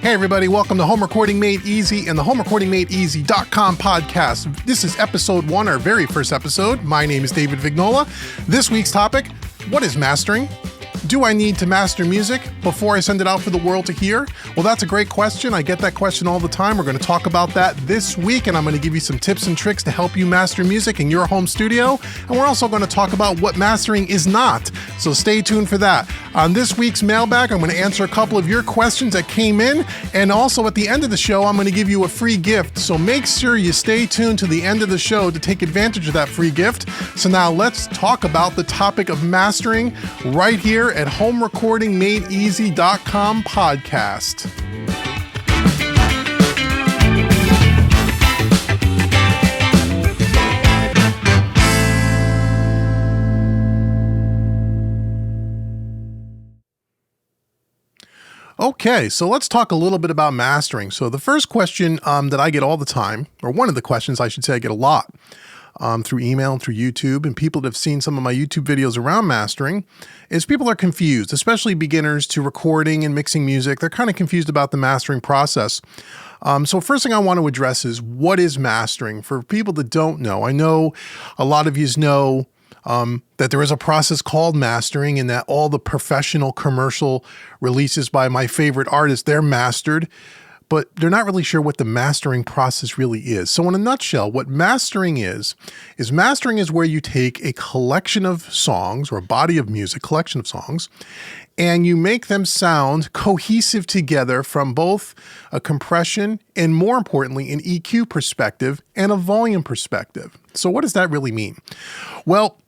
Hey everybody, welcome to Home Recording Made Easy and the HomeRecordingMadeEasy.com podcast. This is episode 1, our very first episode. My name is David Vignola. This week's topic, what is mastering? Do I need to master music before I send it out for the world to hear? Well, that's a great question. I get that question all the time. We're going to talk about that this week, and I'm going to give you some tips and tricks to help you master music in your home studio. And we're also going to talk about what mastering is not. So stay tuned for that. On this week's mailbag, I'm going to answer a couple of your questions that came in. And also at the end of the show, I'm going to give you a free gift. So make sure you stay tuned to the end of the show to take advantage of that free gift. So now let's talk about the topic of mastering right here at HomeRecordingMadeEasy.com podcast. Okay, so let's talk a little bit about mastering. So the first question that I get all the time, or one of the questions I should say I get a lot through email and through YouTube, and people that have seen some of my YouTube videos around mastering, is people are confused, especially beginners to recording and mixing music. They're kind of confused about the mastering process. So first thing I want to address is, what is mastering? For people that don't know, I know a lot of you know that there is a process called mastering, and that all the professional commercial releases by my favorite artists, they're mastered, but they're not really sure what the mastering process really is. So in a nutshell, what mastering is mastering is where you take a collection of songs or a body of music, collection of songs, and you make them sound cohesive together from both a compression and, more importantly, an EQ perspective and a volume perspective. So what does that really mean? Well,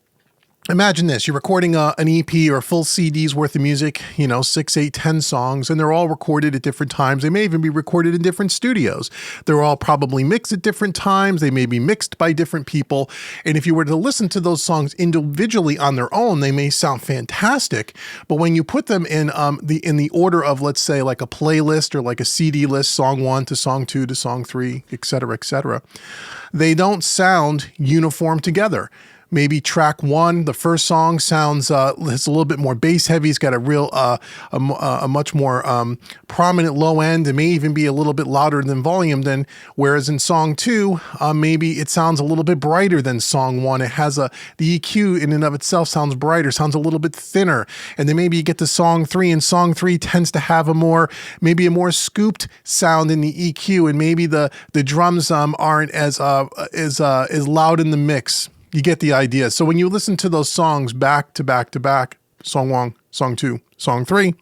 imagine this, you're recording an EP or a full CD's worth of music, 6, 8, 10 songs, and they're all recorded at different times. They may even be recorded in different studios. They're all probably mixed at different times. They may be mixed by different people. And if you were to listen to those songs individually on their own, they may sound fantastic. But when you put them in the order of, let's say, like a playlist or like a CD list, song 1 to song 2 to song 3, etc., they don't sound uniform together. Maybe track 1, the first song sounds, it's a little bit more bass heavy. It's got a real, a much more prominent low end. It may even be a little bit louder than volume than, whereas in song 2, maybe it sounds a little bit brighter than song 1. It has the EQ in and of itself sounds brighter, sounds a little bit thinner. And then maybe you get to song 3, and song 3 tends to have maybe a more scooped sound in the EQ, and maybe the drums aren't as loud in the mix. You get the idea. So when you listen to those songs back to back to back, song 1, song 2, song 3,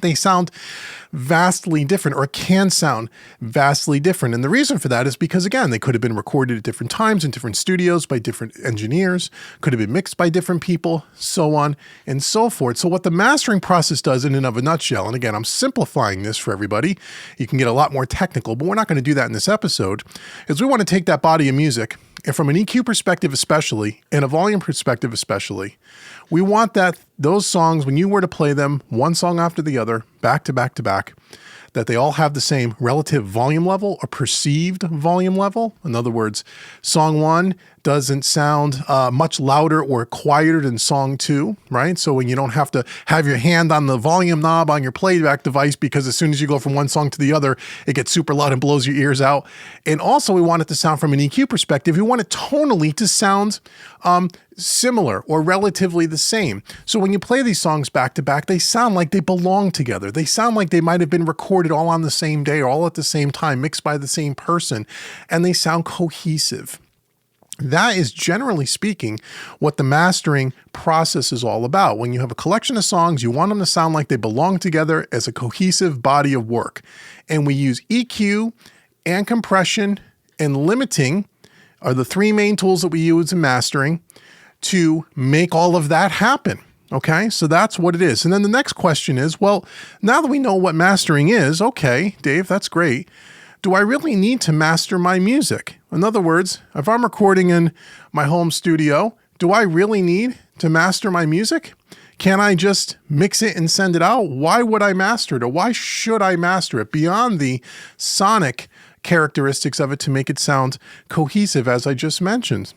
they sound vastly different, or can sound vastly different. And the reason for that is because, again, they could have been recorded at different times in different studios by different engineers, could have been mixed by different people, so on and so forth. So what the mastering process does in and of a nutshell, and again, I'm simplifying this for everybody, you can get a lot more technical, but we're not going to do that in this episode, is we want to take that body of music, and from an EQ perspective especially, and a volume perspective especially, we want those songs, when you were to play them one song after the other, back to back to back, that they all have the same relative volume level or perceived volume level. In other words, song 1 doesn't sound much louder or quieter than song 2, right? So when you don't have to have your hand on the volume knob on your playback device, because as soon as you go from one song to the other, it gets super loud and blows your ears out. And also we want it to sound, from an EQ perspective, we want it tonally to sound similar or relatively the same. So when you play these songs back to back, they sound like they belong together. They sound like they might have been recorded all on the same day or all at the same time, mixed by the same person, and they sound cohesive. That is, generally speaking, what the mastering process is all about. When you have a collection of songs, you want them to sound like they belong together as a cohesive body of work. And we use EQ and compression and limiting are the 3 main tools that we use in mastering to make all of that happen. Okay, so that's what it is. And then the next question is, well, now that we know what mastering is, okay, Dave, that's great. Do I really need to master my music? In other words, if I'm recording in my home studio, do I really need to master my music? Can I just mix it and send it out? Why would I master it, or why should I master it beyond the sonic characteristics of it to make it sound cohesive, as I just mentioned?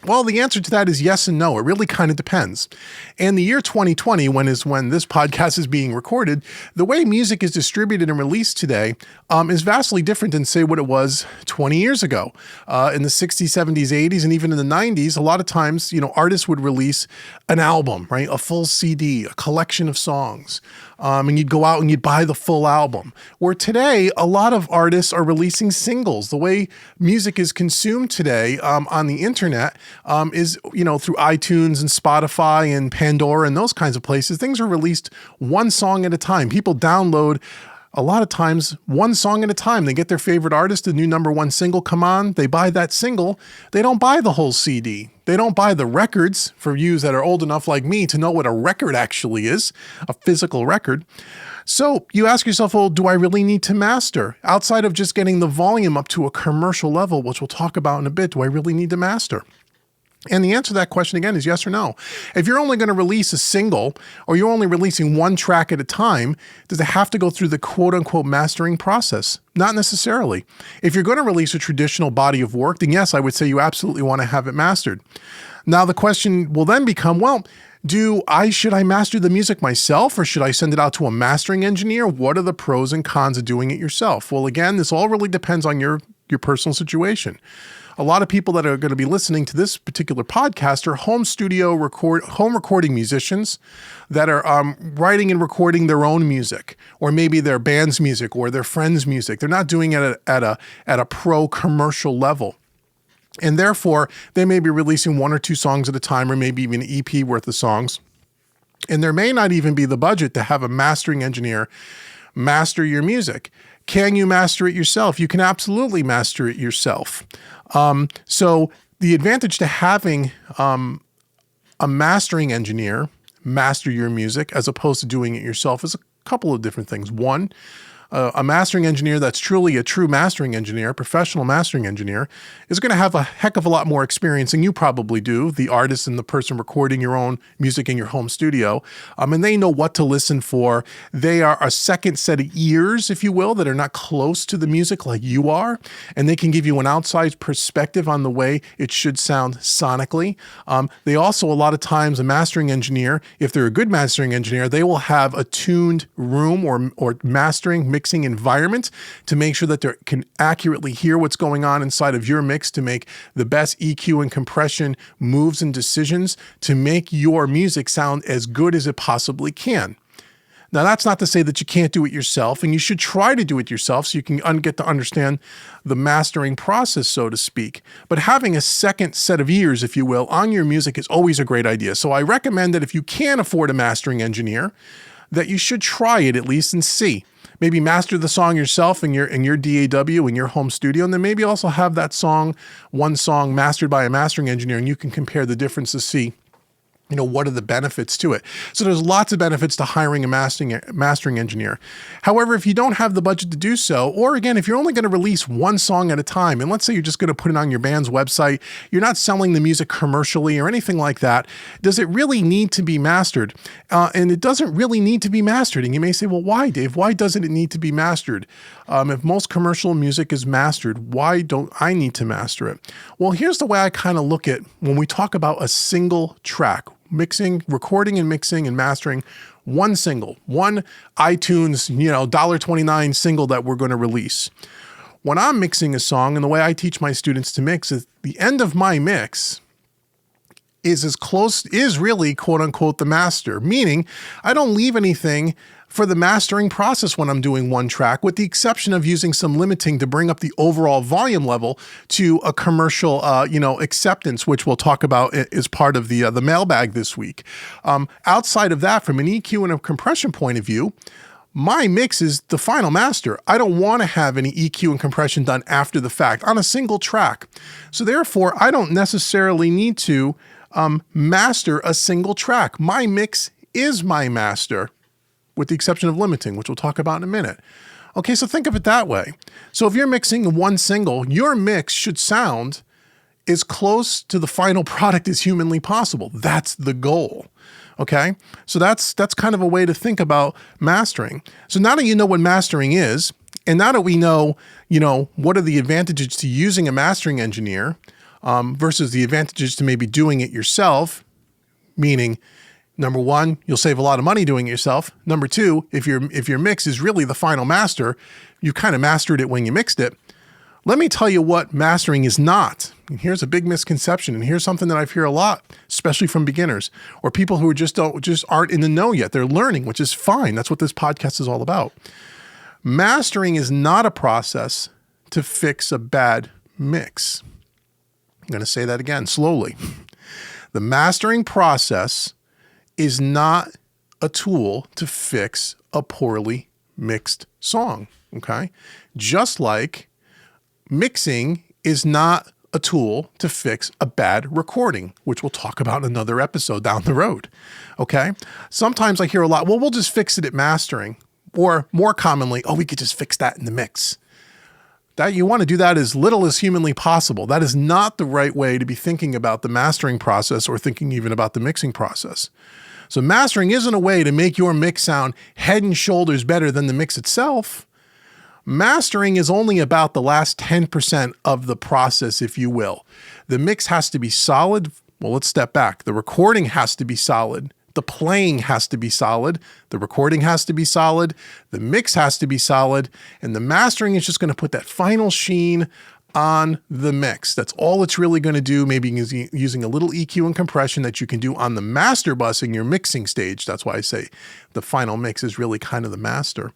Well, the answer to that is yes and no. It really kind of depends. And the year 2020, when this podcast is being recorded, the way music is distributed and released today is vastly different than, say, what it was 20 years ago. In the 60s, 70s, 80s, and even in the 90s, a lot of times, artists would release an album, right? A full CD, a collection of songs. And you'd go out and you'd buy the full album. Where today, a lot of artists are releasing singles. The way music is consumed today on the internet is, through iTunes and Spotify and Pandora and those kinds of places. Things are released one song at a time. People download a lot of times one song at a time. They get their favorite artist, the new #1 single come on, they buy that single. They don't buy the whole CD. They don't buy the records, for you that are old enough like me to know what a record actually is, a physical record. So you ask yourself, well, do I really need to master? Outside of just getting the volume up to a commercial level, which we'll talk about in a bit, do I really need to master? And the answer to that question, again, is yes or no. If you're only going to release a single, or you're only releasing one track at a time, does it have to go through the quote-unquote mastering process? Not necessarily. If you're going to release a traditional body of work, then yes, I would say you absolutely want to have it mastered. Now, the question will then become, well, should I master the music myself, or should I send it out to a mastering engineer? What are the pros and cons of doing it yourself? Well, again, this all really depends on your personal situation. A lot of people that are going to be listening to this particular podcast are home recording musicians that are writing and recording their own music, or maybe their band's music or their friends' music. They're not doing it at a pro commercial level. And therefore, they may be releasing 1 or 2 songs at a time, or maybe even an EP worth of songs. And there may not even be the budget to have a mastering engineer master your music. Can you master it yourself? You can absolutely master it yourself. So the advantage to having a mastering engineer master your music as opposed to doing it yourself is a couple of different things. One, a mastering engineer that's truly a true mastering engineer, a professional mastering engineer, is going to have a heck of a lot more experience than you probably do, the artist and the person recording your own music in your home studio. And they know what to listen for. They are a second set of ears, if you will, that are not close to the music like you are. And they can give you an outside perspective on the way it should sound sonically. They also, a lot of times, a mastering engineer, if they're a good mastering engineer, they will have a tuned room or mastering mixing environment to make sure that they can accurately hear what's going on inside of your mix to make the best EQ and compression moves and decisions to make your music sound as good as it possibly can. Now, that's not to say that you can't do it yourself, and you should try to do it yourself so you can get to understand the mastering process, so to speak. But having a second set of ears, if you will, on your music is always a great idea. So I recommend that if you can afford a mastering engineer, that you should try it at least and see. Maybe master the song yourself in your DAW in your home studio, and then maybe also have that one song mastered by a mastering engineer, and you can compare the difference to see what are the benefits to it? So there's lots of benefits to hiring a mastering engineer. However, if you don't have the budget to do so, or again, if you're only going to release one song at a time, and let's say you're just going to put it on your band's website, you're not selling the music commercially or anything like that, does it really need to be mastered? And it doesn't really need to be mastered. And you may say, well, why, Dave? Why doesn't it need to be mastered? If most commercial music is mastered, why don't I need to master it? Well, here's the way I kind of look at when we talk about a single track. Recording and mixing and mastering one single, one iTunes, $1.29 single that we're going to release. When I'm mixing a song, and the way I teach my students to mix is the end of my mix is really quote unquote the master, meaning I don't leave anything for the mastering process when I'm doing one track, with the exception of using some limiting to bring up the overall volume level to a commercial, acceptance, which we'll talk about as part of the mailbag this week. Outside of that, from an EQ and a compression point of view, my mix is the final master. I don't want to have any EQ and compression done after the fact on a single track. So therefore, I don't necessarily need to master a single track. My mix is my master, with the exception of limiting, which we'll talk about in a minute. Okay, so think of it that way. So if you're mixing one single, your mix should sound as close to the final product as humanly possible. That's the goal. Okay, so that's kind of a way to think about mastering. So now that you know what mastering is, and now that we know, what are the advantages to using a mastering engineer, versus the advantages to maybe doing it yourself, meaning, number one, you'll save a lot of money doing it yourself. Number two, if your mix is really the final master, you kind of mastered it when you mixed it. Let me tell you what mastering is not. And here's a big misconception, and here's something that I've heard a lot, especially from beginners or people who just aren't in the know yet. They're learning, which is fine. That's what this podcast is all about. Mastering is not a process to fix a bad mix. I'm going to say that again slowly. The mastering process is not a tool to fix a poorly mixed song, okay? Just like mixing is not a tool to fix a bad recording, which we'll talk about in another episode down the road, okay? Sometimes I hear a lot, well, we'll just fix it at mastering, or more commonly, oh, we could just fix that in the mix. That you want to do that as little as humanly possible. That is not the right way to be thinking about the mastering process or thinking even about the mixing process. So mastering isn't a way to make your mix sound head and shoulders better than the mix itself. Mastering is only about the last 10% of the process, if you will. The mix has to be solid. Well, let's step back. The recording has to be solid. The playing has to be solid. The recording has to be solid. The mix has to be solid. And the mastering is just going to put that final sheen on the mix. That's all it's really going to do, maybe using a little EQ and compression that you can do on the master bus in your mixing stage. That's why I say the final mix is really kind of the master.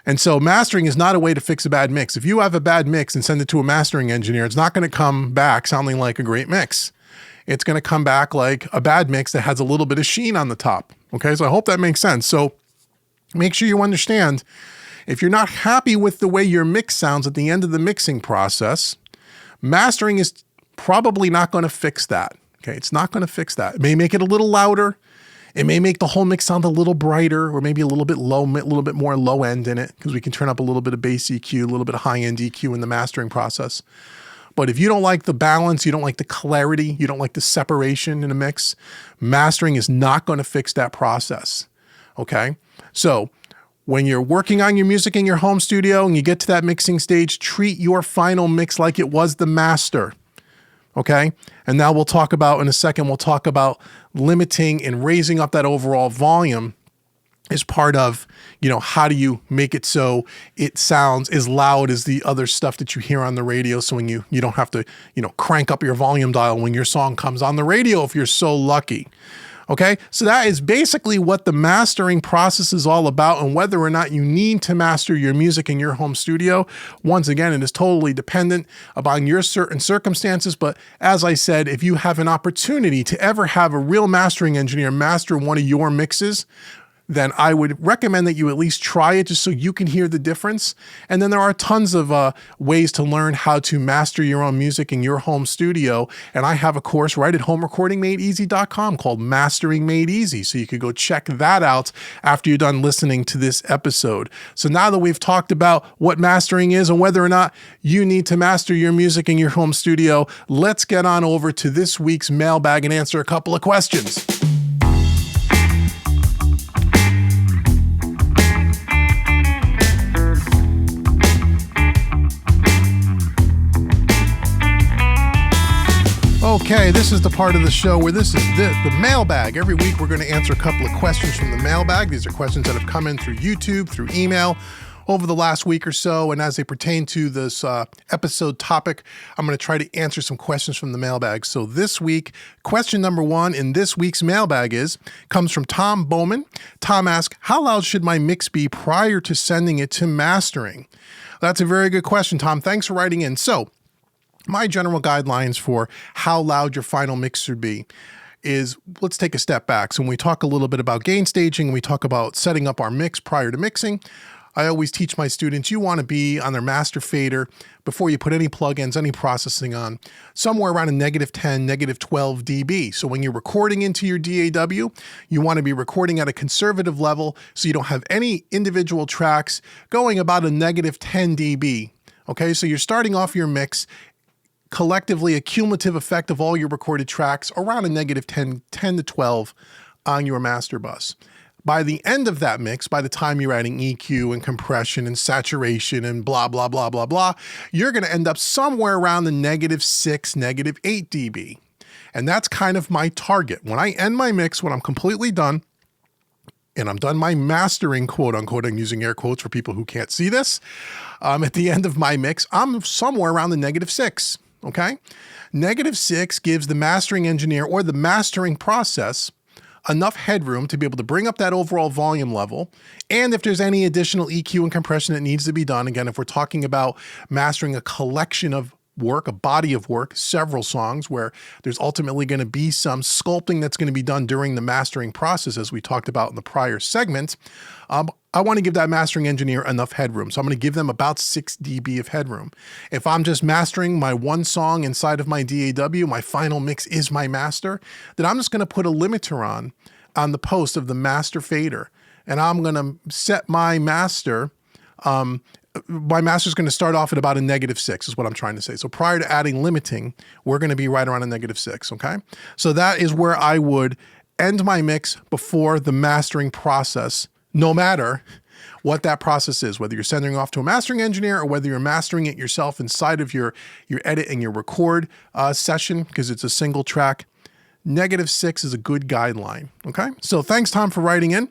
And so mastering is not a way to fix a bad mix. If you have a bad mix and send it to a mastering engineer, it's not going to come back sounding like a great mix. It's going to come back like a bad mix that has a little bit of sheen on the top. Okay, so I hope that makes sense. So make sure you understand, if you're not happy with the way your mix sounds at the end of the mixing process, mastering is probably not going to fix that. Okay, it's not going to fix that. It may make it a little louder. It may make the whole mix sound a little brighter, or maybe a little bit low, a little bit more low end in it, because we can turn up a little bit of bass EQ, a little bit of high end EQ in the mastering process. But if you don't like the balance, you don't like the clarity, you don't like the separation in a mix, mastering is not going to fix that process. Okay? So when you're working on your music in your home studio and you get to that mixing stage, treat your final mix like it was the master. Okay? And now we'll talk about, in a second, we'll talk about limiting and raising up that overall volume as part of, how do you make it so it sounds as loud as the other stuff that you hear on the radio, so when you don't have to, crank up your volume dial when your song comes on the radio if you're so lucky. Okay, so that is basically what the mastering process is all about, and whether or not you need to master your music in your home studio. Once again, it is totally dependent upon your certain circumstances, but as I said, if you have an opportunity to ever have a real mastering engineer master one of your mixes, then I would recommend that you at least try it just so you can hear the difference. And then there are tons of ways to learn how to master your own music in your home studio. And I have a course right at homerecordingmadeeasy.com called Mastering Made Easy. So you could go check that out after you're done listening to this episode. So now that we've talked about what mastering is and whether or not you need to master your music in your home studio, let's get on over to this week's mailbag and answer a couple of questions. Okay, this is the part of the show where this is the mailbag. Every week we're going to answer a couple of questions from the mailbag. These are questions that have come in through YouTube, through email over the last week or so. And as they pertain to this episode topic, I'm going to try to answer some questions from the mailbag. So this week, question number 1 in this week's mailbag comes from Tom Bowman. Tom asks, how loud should my mix be prior to sending it to mastering? That's a very good question, Tom. Thanks for writing in. So my general guidelines for how loud your final mix should be is, let's take a step back. So when we talk a little bit about gain staging, we talk about setting up our mix prior to mixing, I always teach my students, you want to be on their master fader before you put any plugins, any processing on, somewhere around a -10, -12 dB. So when you're recording into your DAW, you want to be recording at a conservative level so you don't have any individual tracks going about a -10 dB. Okay, so you're starting off your mix collectively a cumulative effect of all your recorded tracks around a -10 to 12 on your master bus. by the end of that mix, by the time you're adding EQ and compression and saturation and blah, blah, blah, blah, blah, you're going to end up somewhere around the -6, -8 dB. And that's kind of my target. When I end my mix, when I'm completely done, and I'm done my mastering, quote unquote, I'm using air quotes for people who can't see this. At the end of my mix, I'm somewhere around the -6, okay? -6 gives the mastering engineer or the mastering process enough headroom to be able to bring up that overall volume level. And if there's any additional EQ and compression that needs to be done, again, if we're talking about mastering a collection of work, a body of work, several songs where there's ultimately going to be some sculpting that's going to be done during the mastering process, as we talked about in the prior segment, I want to give that mastering engineer enough headroom. So I'm going to give them about 6 dB of headroom. If I'm just mastering my one song inside of my DAW, my final mix is my master, then I'm just going to put a limiter on the post of the master fader. And I'm going to set my master, my master is going to start off at about a -6 is what I'm trying to say. So prior to adding limiting, we're going to be right around a -6, okay? So that is where I would end my mix before the mastering process, no matter what that process is, whether you're sending off to a mastering engineer or whether you're mastering it yourself inside of your edit and your record session, because it's a single track. -6 is a good guideline, okay? So thanks, Tom, for writing in.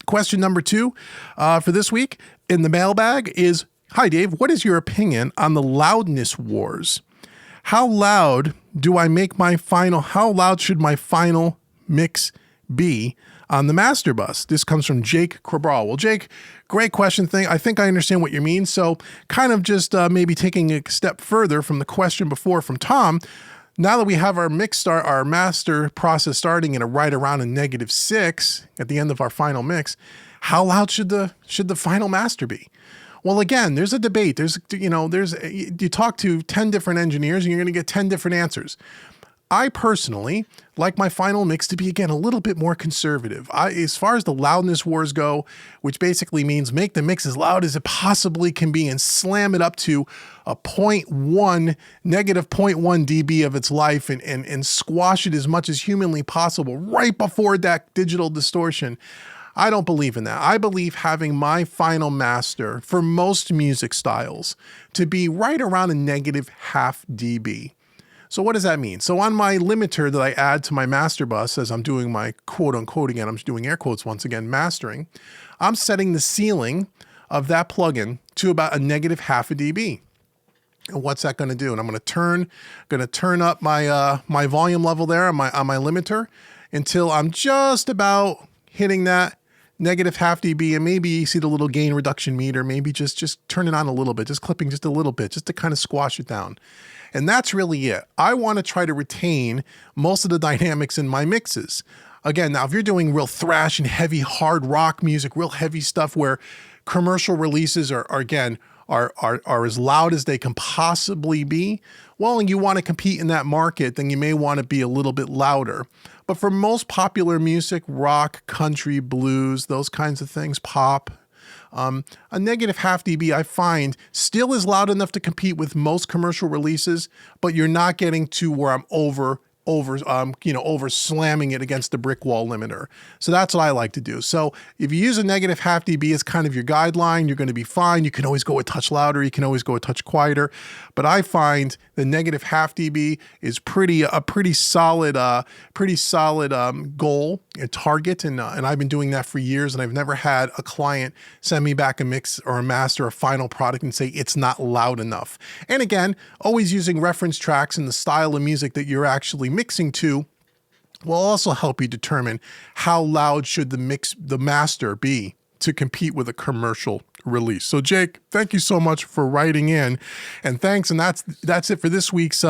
Question number 2 for this week in the mailbag is, hi, Dave, what is your opinion on the loudness wars? How loud should my final mix be on the master bus? This comes from Jake Cabral. Well, Jake, great question. I think I understand what you mean. So kind of just maybe taking a step further from the question before from Tom, now that we have our master process starting at right around a -6 at the end of our final mix, how loud should the final master be? Well, again, there's a debate. You talk to 10 different engineers and you're going to get 10 different answers. I personally like my final mix to be, again, a little bit more conservative. As far as the loudness wars go, which basically means make the mix as loud as it possibly can be and slam it up to a -0.1 dB of its life and squash it as much as humanly possible right before that digital distortion. I don't believe in that. I believe having my final master for most music styles to be right around a -0.5 dB. So what does that mean? So on my limiter that I add to my master bus, as I'm doing my quote unquote again, I'm just doing air quotes once again, mastering, I'm setting the ceiling of that plugin to about a -0.5 dB. And what's that going to do? And I'm going to turn up my my volume level there on my limiter until I'm just about hitting that -0.5 dB, and maybe you see the little gain reduction meter, maybe just turn it on a little bit, just clipping just a little bit, just to kind of squash it down. And that's really it. I want to try to retain most of the dynamics in my mixes. Again, now if you're doing real thrash and heavy hard rock music, real heavy stuff where commercial releases are as loud as they can possibly be, well, and you want to compete in that market, then you may want to be a little bit louder. But for most popular music, rock, country, blues, those kinds of things, pop, a -0.5 dB I find still is loud enough to compete with most commercial releases, but you're not getting to where I'm over slamming it against the brick wall limiter. So that's what I like to do. So if you use a -0.5 dB as kind of your guideline, you're going to be fine. You can always go a touch louder. You can always go a touch quieter. But I find the -0.5 dB is a pretty solid goal and target. And I've been doing that for years. And I've never had a client send me back a mix or a master, a final product, and say it's not loud enough. And again, always using reference tracks and the style of music that you're actually mixing to will also help you determine how loud should the master be to compete with a commercial release. So Jake, thank you so much for writing in, and thanks. And that's it for this week's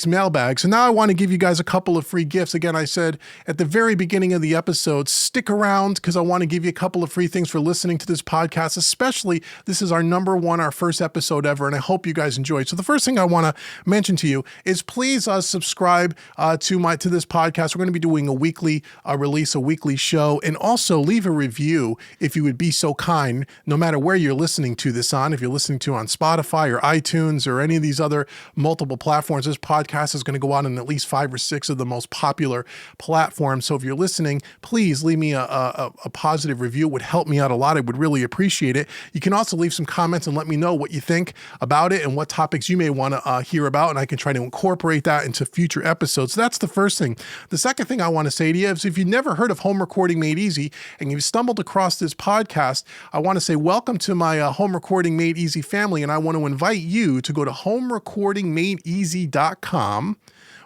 mailbag. So now I want to give you guys a couple of free gifts. Again, I said at the very beginning of the episode, stick around because I want to give you a couple of free things for listening to this podcast, especially this is our first episode ever, and I hope you guys enjoyed. So the first thing I want to mention to you is please subscribe to this podcast. We're going to be doing a weekly release, a weekly show, and also leave a review if you would be so kind, no matter where you're listening to this on, if you're listening to on Spotify or iTunes or any of these other multiple platforms. This podcast is going to go out on at least 5 or 6 of the most popular platforms. So if you're listening, please leave me a positive review. It would help me out a lot. I would really appreciate it. You can also leave some comments and let me know what you think about it and what topics you may want to hear about, and I can try to incorporate that into future episodes. So that's the first thing. The second thing I want to say to you is if you've never heard of Home Recording Made Easy and you've stumbled across this podcast, I want to say welcome to my Home Recording Made Easy family, and I want to invite you to go to homerecordingmadeeasy.com.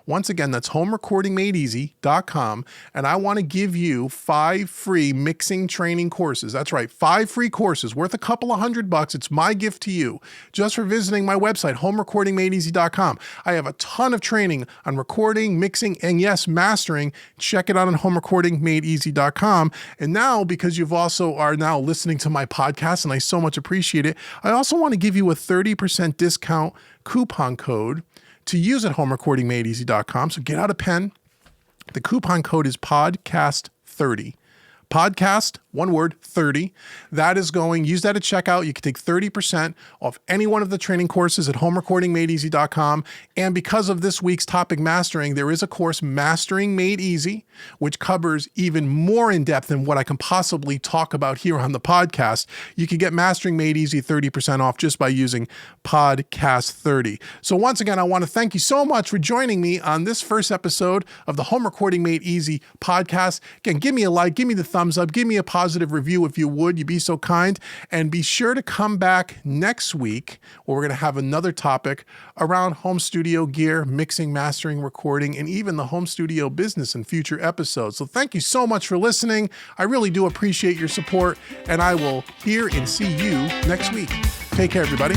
Once again, that's homerecordingmadeeasy.com, and I want to give you 5 free mixing training courses. That's right, 5 free courses worth a couple of $100. It's my gift to you just for visiting my website, homerecordingmadeeasy.com. I have a ton of training on recording, mixing, and yes, mastering. Check it out on homerecordingmadeeasy.com. And now, because you've also are now listening to my podcast, and I so much appreciate it, I also want to give you a 30% discount coupon code to use at homerecordingmadeeasy.com. So get out a pen. The coupon code is podcast30. Podcast, one word, 30. That is going, use that at checkout. You can take 30% off any one of the training courses at homerecordingmadeeasy.com. And because of this week's topic, mastering, there is a course, Mastering Made Easy, which covers even more in depth than what I can possibly talk about here on the podcast. You can get Mastering Made Easy 30% off just by using podcast 30. So once again, I want to thank you so much for joining me on this first episode of the Home Recording Made Easy podcast. Again, give me a like, give me the thumbs up, give me a positive review if you would. You'd be so kind. And be sure to come back next week where we're going to have another topic around home studio gear, mixing, mastering, recording, and even the home studio business in future episodes. So thank you so much for listening. I really do appreciate your support, and I will hear and see you next week. Take care, everybody.